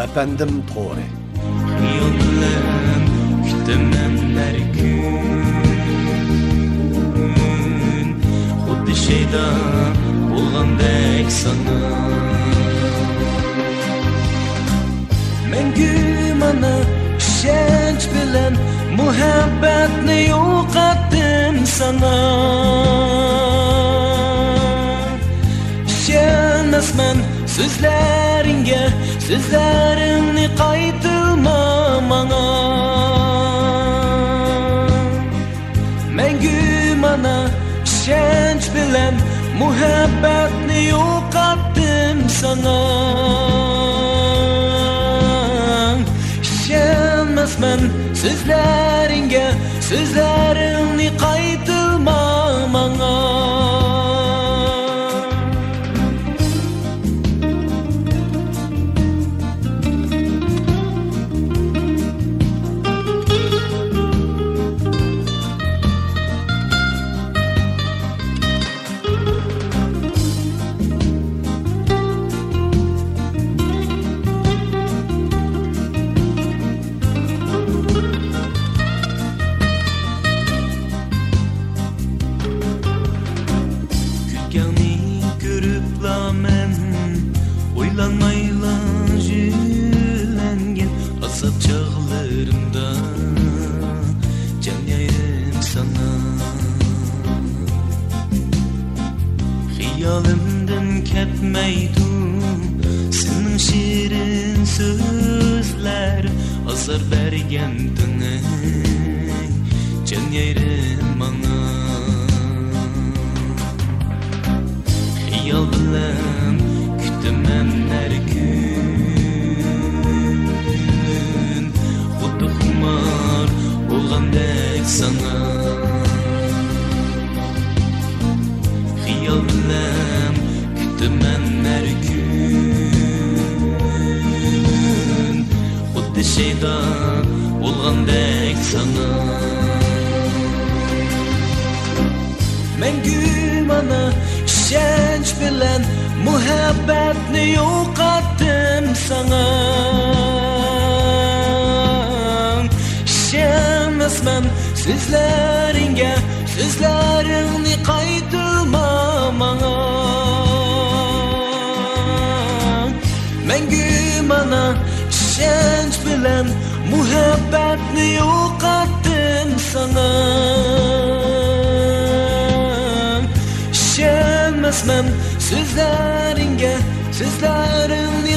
efendim to'g'ri. Hiyal bilan kutaman har kun, xuddi shayda bo'lgandek sana. Mangu mana ishonch bilan muhabbatni yo'qotdim sana. Ishonmasman so'zlaringga, so'zlarimni qaytilma manga. Mangu mana ishonch bilan muhabbatni yo'qotdim sana. Ishonmasman so'zlaringga, so'zlarimni qaytilma manga. Oylanmayla jülengen azap çağlarımda can yaydım sana. Hiyalimden ketmeydu senin şirin sözler, azar bergendin can yaydım bana. Hiyal bilen kütümen her gün, xuddi xumar bo'lgandek sana. Hiyal bilen kütümen her gün, xuddi shayda bo'lgandek sana. Mangu mana ishonch bilan muhabbatni yo'qotdim sana. Ishonmasman so'zlaringga, so'zlaringni qaytilma manga. Mangu mana ishonch bilan muhabbatni yo'qotdim sana. Ishonmasman so'zlaringga, so'zlaringni